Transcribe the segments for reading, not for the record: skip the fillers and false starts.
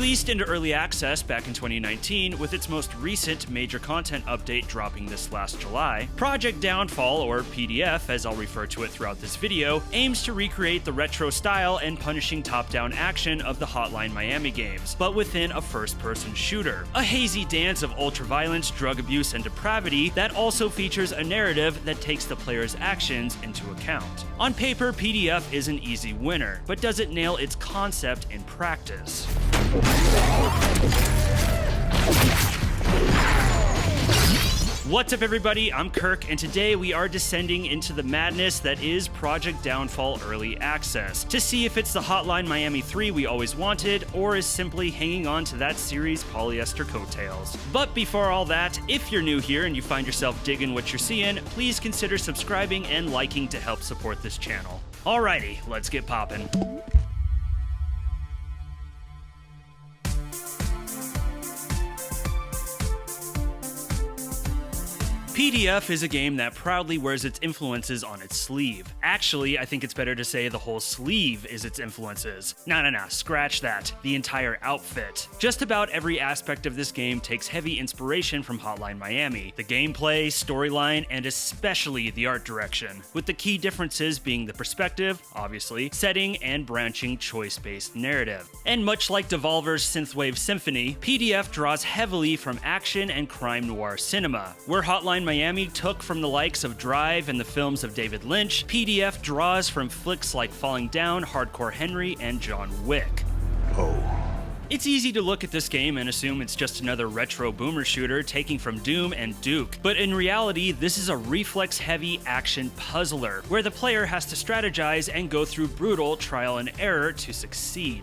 Released into early access back in 2019, with its most recent major content update dropping this last July, Project Downfall, or PDF as I'll refer to it throughout this video, aims to recreate the retro style and punishing top-down action of the Hotline Miami games, but within a first-person shooter. A hazy dance of ultra-violence, drug abuse, and depravity that also features a narrative that takes the player's actions into account. On paper, PDF is an easy winner, but does it nail its concept in practice? What's up everybody, I'm Kirk, and today we are descending into the madness that is Project Downfall Early Access, to see if it's the Hotline Miami 3 we always wanted, or is simply hanging on to that series' polyester coattails. But before all that, if you're new here and you find yourself digging what you're seeing, please consider subscribing and liking to help support this channel. Alrighty, let's get poppin'. PDF is a game that proudly wears its influences on its sleeve. Actually, I think it's better to say the whole sleeve is its influences. Nah, scratch that. The entire outfit. Just about every aspect of this game takes heavy inspiration from Hotline Miami. The gameplay, storyline, and especially the art direction, with the key differences being the perspective, obviously, setting, and branching choice-based narrative. And much like Devolver's synthwave symphony, PDF draws heavily from action and crime noir cinema, where Hotline Miami took from the likes of Drive and the films of David Lynch, PDF draws from flicks like Falling Down, Hardcore Henry, and John Wick. Oh. It's easy to look at this game and assume it's just another retro boomer shooter taking from Doom and Duke, but in reality, this is a reflex-heavy action puzzler, where the player has to strategize and go through brutal trial and error to succeed.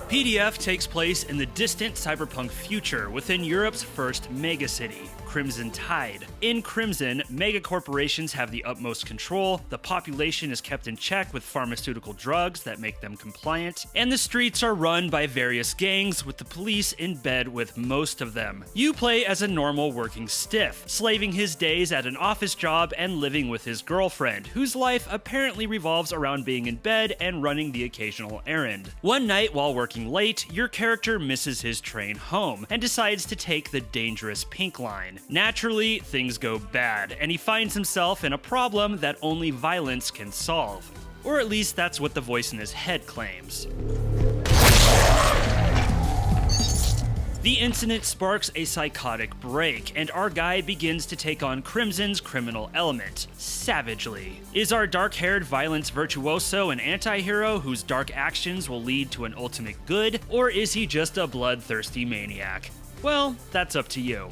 PDF takes place in the distant cyberpunk future within Europe's first megacity, Crimson Tide. In Crimson, megacorporations have the utmost control, the population is kept in check with pharmaceutical drugs that make them compliant, and the streets are run by various gangs with the police in bed with most of them. You play as a normal working stiff, slaving his days at an office job and living with his girlfriend, whose life apparently revolves around being in bed and running the occasional errand. One night while working late, your character misses his train home and decides to take the dangerous Pink Line. Naturally, things go bad, and he finds himself in a problem that only violence can solve. Or at least that's what the voice in his head claims. The incident sparks a psychotic break, and our guy begins to take on Crimson's criminal element, savagely. Is our dark-haired violence virtuoso an anti-hero whose dark actions will lead to an ultimate good, or is he just a bloodthirsty maniac? Well, that's up to you.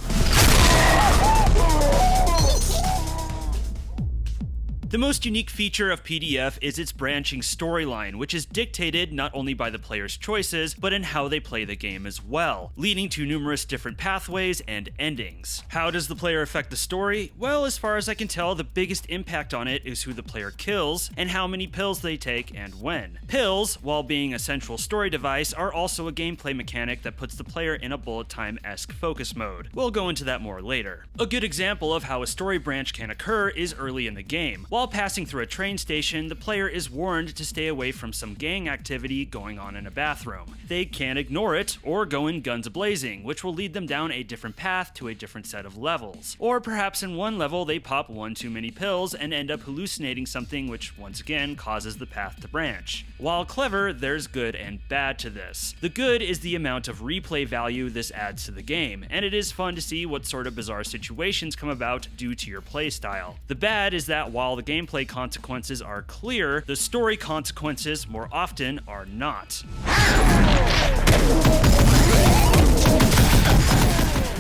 The most unique feature of PDF is its branching storyline, which is dictated not only by the player's choices, but in how they play the game as well, leading to numerous different pathways and endings. How does the player affect the story? Well, as far as I can tell, the biggest impact on it is who the player kills, and how many pills they take and when. Pills, while being a central story device, are also a gameplay mechanic that puts the player in a bullet time-esque focus mode. We'll go into that more later. A good example of how a story branch can occur is early in the game. While passing through a train station, the player is warned to stay away from some gang activity going on in a bathroom. They can ignore it, or go in guns a-blazing, which will lead them down a different path to a different set of levels. Or perhaps in one level they pop one too many pills and end up hallucinating something, which once again causes the path to branch. While clever, there's good and bad to this. The good is the amount of replay value this adds to the game, and it is fun to see what sort of bizarre situations come about due to your playstyle. The bad is that while the gameplay consequences are clear, the story consequences more often are not.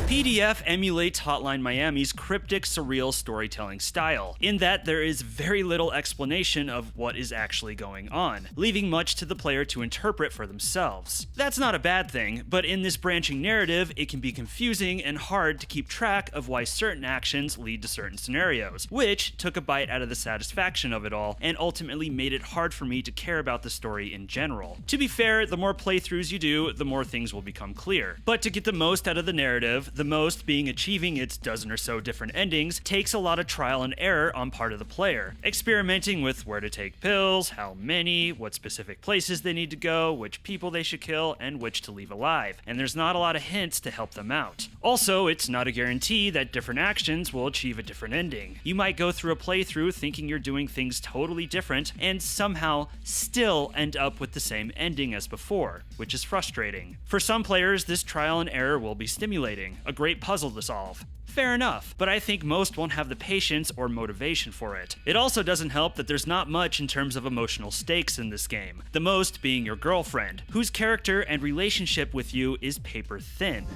PDF emulates Hotline Miami's cryptic, surreal storytelling style, in that there is very little explanation of what is actually going on, leaving much to the player to interpret for themselves. That's not a bad thing, but in this branching narrative, it can be confusing and hard to keep track of why certain actions lead to certain scenarios, which took a bite out of the satisfaction of it all, and ultimately made it hard for me to care about the story in general. To be fair, the more playthroughs you do, the more things will become clear. But to get the most out of the narrative, The most being achieving its dozen or so different endings takes a lot of trial and error on part of the player, experimenting with where to take pills, how many, what specific places they need to go, which people they should kill, and which to leave alive, and there's not a lot of hints to help them out. Also, it's not a guarantee that different actions will achieve a different ending. You might go through a playthrough thinking you're doing things totally different, and somehow still end up with the same ending as before, which is frustrating. For some players, this trial and error will be stimulating, a great puzzle to solve. Fair enough, but I think most won't have the patience or motivation for it. It also doesn't help that there's not much in terms of emotional stakes in this game, the most being your girlfriend, whose character and relationship with you is paper thin.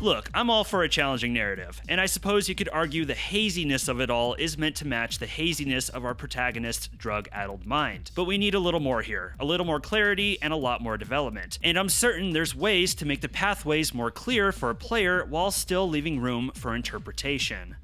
Look, I'm all for a challenging narrative, and I suppose you could argue the haziness of it all is meant to match the haziness of our protagonist's drug-addled mind. But we need a little more here, a little more clarity and a lot more development, and I'm certain there's ways to make the pathways more clear for a player while still leaving room for interpretation.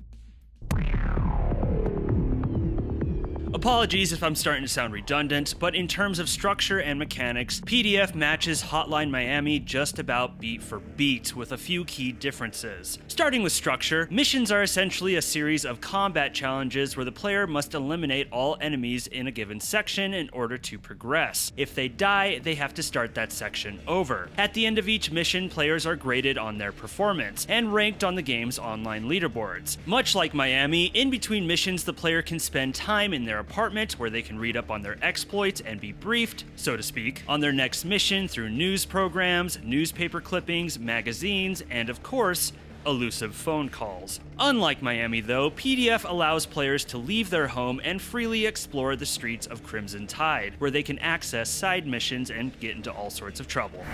Apologies if I'm starting to sound redundant, but in terms of structure and mechanics, PDF matches Hotline Miami just about beat for beat, with a few key differences. Starting with structure, missions are essentially a series of combat challenges where the player must eliminate all enemies in a given section in order to progress. If they die, they have to start that section over. At the end of each mission, players are graded on their performance, and ranked on the game's online leaderboards. Much like Miami, in between missions the player can spend time in their apartment where they can read up on their exploits and be briefed, so to speak, on their next mission through news programs, newspaper clippings, magazines, and of course, elusive phone calls. Unlike Miami though, PDF allows players to leave their home and freely explore the streets of Crimson Tide, where they can access side missions and get into all sorts of trouble.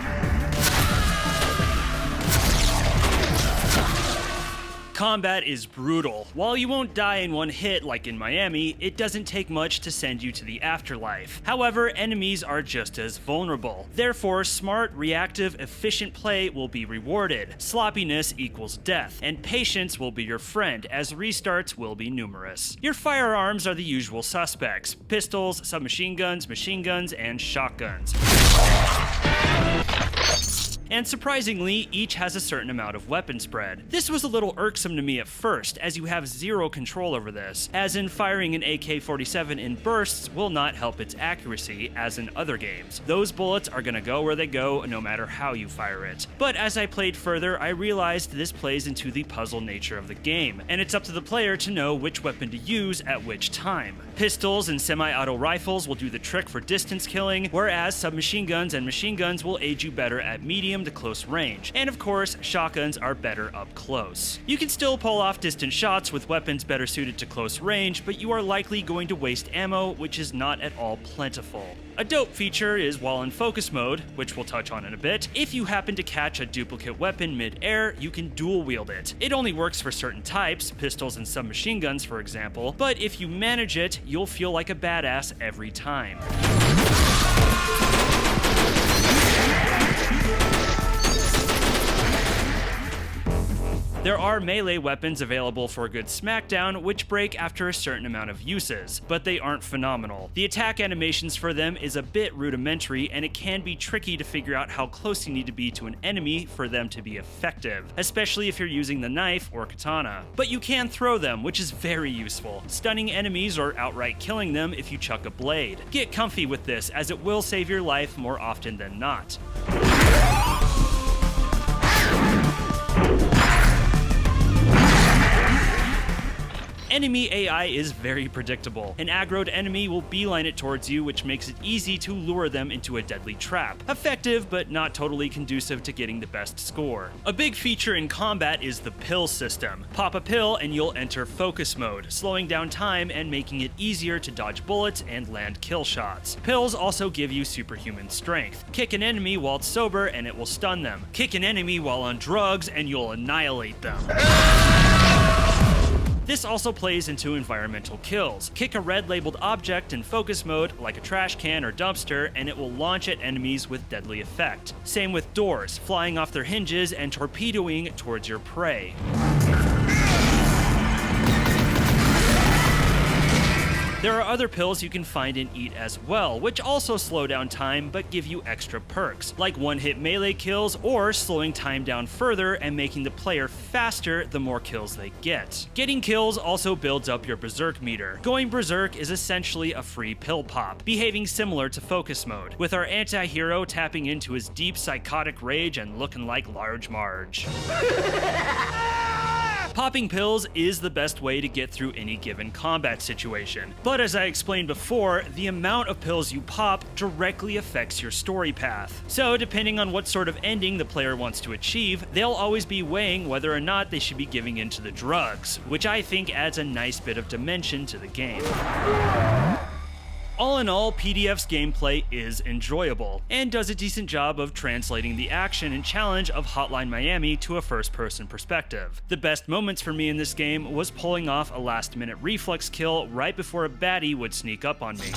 Combat is brutal. While you won't die in one hit like in Miami, it doesn't take much to send you to the afterlife. However, enemies are just as vulnerable. Therefore, smart, reactive, efficient play will be rewarded. Sloppiness equals death, and patience will be your friend, as restarts will be numerous. Your firearms are the usual suspects: pistols, submachine guns, machine guns, and shotguns. And surprisingly, each has a certain amount of weapon spread. This was a little irksome to me at first, as you have zero control over this, as in firing an AK-47 in bursts will not help its accuracy, as in other games. Those bullets are gonna go where they go, no matter how you fire it. But as I played further, I realized this plays into the puzzle nature of the game, and it's up to the player to know which weapon to use at which time. Pistols and semi-auto rifles will do the trick for distance killing, whereas submachine guns and machine guns will aid you better at medium to close range, and of course, shotguns are better up close. You can still pull off distant shots with weapons better suited to close range, but you are likely going to waste ammo, which is not at all plentiful. A dope feature is while in focus mode, which we'll touch on in a bit, if you happen to catch a duplicate weapon mid-air, you can dual wield it. It only works for certain types, pistols and submachine guns for example, but if you manage it, you'll feel like a badass every time. There are melee weapons available for a good smackdown, which break after a certain amount of uses, but they aren't phenomenal. The attack animations for them is a bit rudimentary, and it can be tricky to figure out how close you need to be to an enemy for them to be effective, especially if you're using the knife or katana. But you can throw them, which is very useful, stunning enemies or outright killing them if you chuck a blade. Get comfy with this, as it will save your life more often than not. Enemy AI is very predictable. An aggroed enemy will beeline it towards you, which makes it easy to lure them into a deadly trap. Effective, but not totally conducive to getting the best score. A big feature in combat is the pill system. Pop a pill and you'll enter focus mode, slowing down time and making it easier to dodge bullets and land kill shots. Pills also give you superhuman strength. Kick an enemy while it's sober and it will stun them. Kick an enemy while on drugs and you'll annihilate them. This also plays into environmental kills. Kick a red labeled object in focus mode, like a trash can or dumpster, and it will launch at enemies with deadly effect. Same with doors, flying off their hinges and torpedoing towards your prey. There are other pills you can find and eat as well, which also slow down time but give you extra perks, like one-hit melee kills or slowing time down further and making the player faster the more kills they get. Getting kills also builds up your berserk meter. Going berserk is essentially a free pill pop, behaving similar to focus mode, with our anti-hero tapping into his deep psychotic rage and looking like Large Marge. Popping pills is the best way to get through any given combat situation, but as I explained before, the amount of pills you pop directly affects your story path. So depending on what sort of ending the player wants to achieve, they'll always be weighing whether or not they should be giving in to the drugs, which I think adds a nice bit of dimension to the game. All in all, PDF's gameplay is enjoyable, and does a decent job of translating the action and challenge of Hotline Miami to a first-person perspective. The best moments for me in this game was pulling off a last-minute reflex kill right before a baddie would sneak up on me.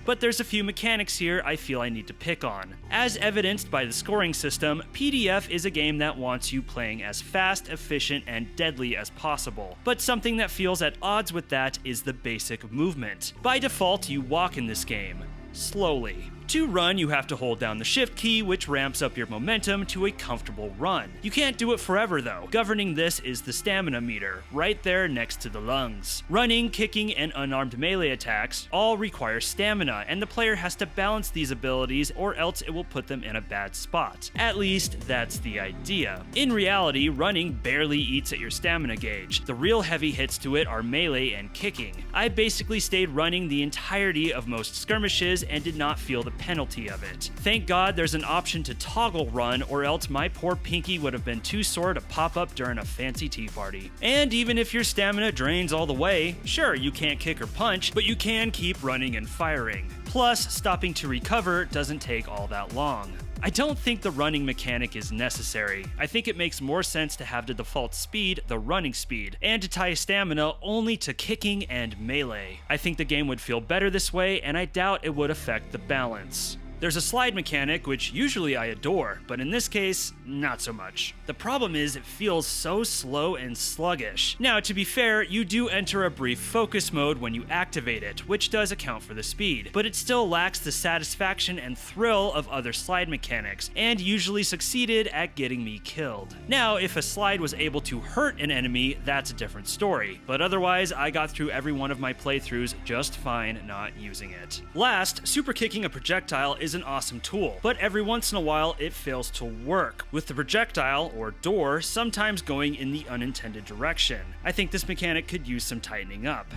But there's a few mechanics here I feel I need to pick on. As evidenced by the scoring system, PDF is a game that wants you playing as fast, efficient, and deadly as possible. But something that feels at odds with that is the basic movement. By default, you walk in this game. Slowly. To run, you have to hold down the shift key, which ramps up your momentum to a comfortable run. You can't do it forever though. Governing this is the stamina meter, right there next to the lungs. Running, kicking, and unarmed melee attacks all require stamina, and the player has to balance these abilities or else it will put them in a bad spot. At least, that's the idea. In reality, running barely eats at your stamina gauge. The real heavy hits to it are melee and kicking. I basically stayed running the entirety of most skirmishes and did not feel the penalty of it. Thank God there's an option to toggle run, or else my poor pinky would have been too sore to pop up during a fancy tea party. And even if your stamina drains all the way, sure, you can't kick or punch, but you can keep running and firing. Plus, stopping to recover doesn't take all that long. I don't think the running mechanic is necessary. I think it makes more sense to have the default speed the running speed, and to tie stamina only to kicking and melee. I think the game would feel better this way, and I doubt it would affect the balance. There's a slide mechanic, which usually I adore, but in this case, not so much. The problem is it feels so slow and sluggish. Now, to be fair, you do enter a brief focus mode when you activate it, which does account for the speed, but it still lacks the satisfaction and thrill of other slide mechanics, and usually succeeded at getting me killed. Now, if a slide was able to hurt an enemy, that's a different story, but otherwise, I got through every one of my playthroughs just fine not using it. Last, super kicking a projectile is an awesome tool, but every once in a while it fails to work, with the projectile, or door, sometimes going in the unintended direction. I think this mechanic could use some tightening up.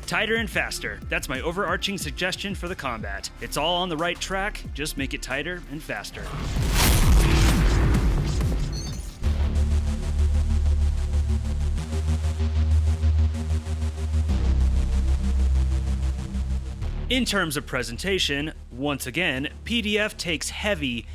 Tighter and faster. That's my overarching suggestion for the combat. It's all on the right track, just make it tighter and faster. In terms of presentation, once again, PDF takes heavy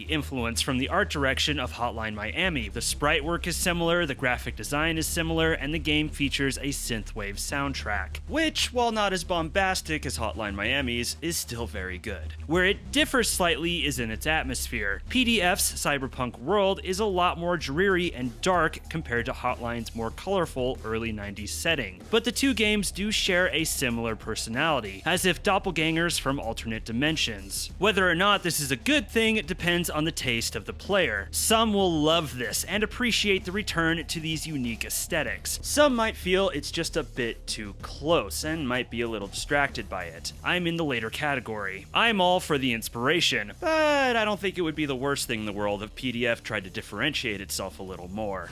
influence from the art direction of Hotline Miami. The sprite work is similar, the graphic design is similar, and the game features a synthwave soundtrack, which, while not as bombastic as Hotline Miami's, is still very good. Where it differs slightly is in its atmosphere. PDF's cyberpunk world is a lot more dreary and dark compared to Hotline's more colorful early 90s setting, but the two games do share a similar personality, as if doppelgangers from alternate dimensions. Whether or not this is a good thing, it depends on the taste of the player. Some will love this and appreciate the return to these unique aesthetics. Some might feel it's just a bit too close and might be a little distracted by it. I'm in the later category. I'm all for the inspiration, but I don't think it would be the worst thing in the world if PDF tried to differentiate itself a little more.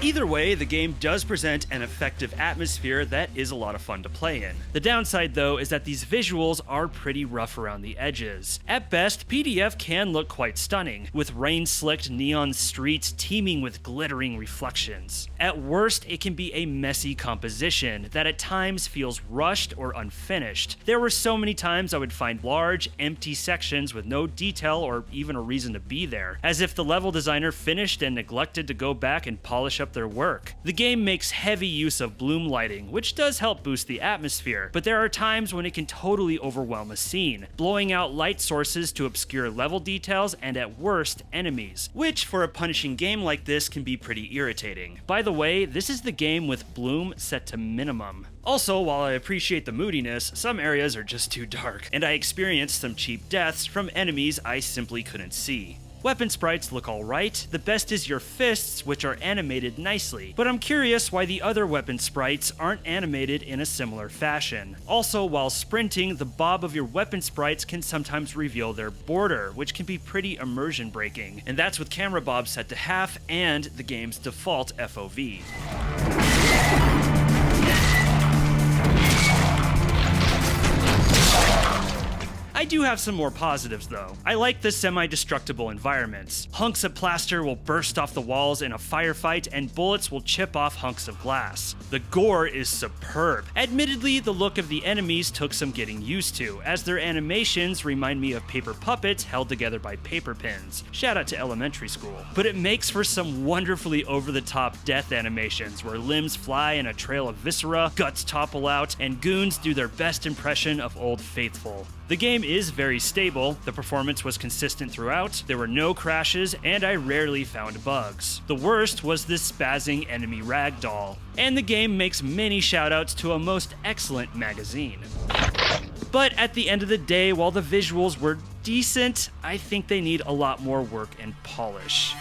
Either way, the game does present an effective atmosphere that is a lot of fun to play in. The downside, though, is that these visuals are pretty rough around the edges. At best, PDF can look quite stunning, with rain-slicked neon streets teeming with glittering reflections. At worst, it can be a messy composition that at times feels rushed or unfinished. There were so many times I would find large, empty sections with no detail or even a reason to be there, as if the level designer finished and neglected to go back and polish up their work. The game makes heavy use of bloom lighting, which does help boost the atmosphere, but there are times when it can totally overwhelm a scene, blowing out light sources to obscure level details and at worst, enemies, which for a punishing game like this can be pretty irritating. By the way, this is the game with bloom set to minimum. Also, while I appreciate the moodiness, some areas are just too dark, and I experienced some cheap deaths from enemies I simply couldn't see. Weapon sprites look alright, the best is your fists, which are animated nicely, but I'm curious why the other weapon sprites aren't animated in a similar fashion. Also, while sprinting, the bob of your weapon sprites can sometimes reveal their border, which can be pretty immersion breaking, and that's with camera bob set to half and the game's default FOV. I do have some more positives though. I like the semi-destructible environments. Hunks of plaster will burst off the walls in a firefight and bullets will chip off hunks of glass. The gore is superb. Admittedly, the look of the enemies took some getting used to, as their animations remind me of paper puppets held together by paper pins. Shout out to elementary school. But it makes for some wonderfully over-the-top death animations where limbs fly in a trail of viscera, guts topple out, and goons do their best impression of Old Faithful. The game is very stable, the performance was consistent throughout, there were no crashes, and I rarely found bugs. The worst was this spazzing enemy ragdoll. And the game makes many shoutouts to a most excellent magazine. But at the end of the day, while the visuals were decent, I think they need a lot more work and polish.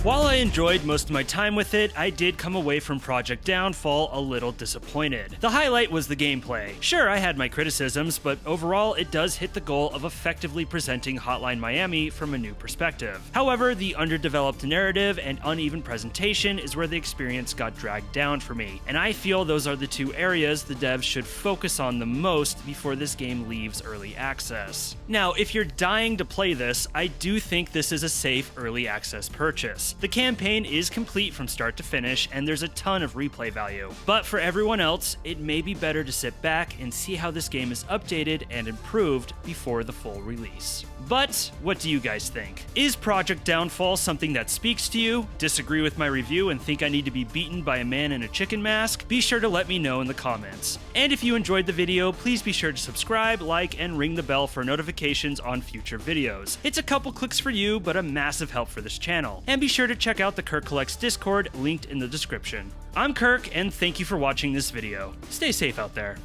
While I enjoyed most of my time with it, I did come away from Project Downfall a little disappointed. The highlight was the gameplay. Sure, I had my criticisms, but overall it does hit the goal of effectively presenting Hotline Miami from a new perspective. However, the underdeveloped narrative and uneven presentation is where the experience got dragged down for me, and I feel those are the two areas the devs should focus on the most before this game leaves early access. Now, if you're dying to play this, I do think this is a safe early access purchase. The campaign is complete from start to finish, and there's a ton of replay value. But for everyone else, it may be better to sit back and see how this game is updated and improved before the full release. But what do you guys think? Is Project Downfall something that speaks to you? Disagree with my review and think I need to be beaten by a man in a chicken mask? Be sure to let me know in the comments. And if you enjoyed the video, please be sure to subscribe, like, and ring the bell for notifications on future videos. It's a couple clicks for you, but a massive help for this channel. And be sure to check out the Kirk Collects Discord, linked in the description. I'm Kirk, and thank you for watching this video. Stay safe out there.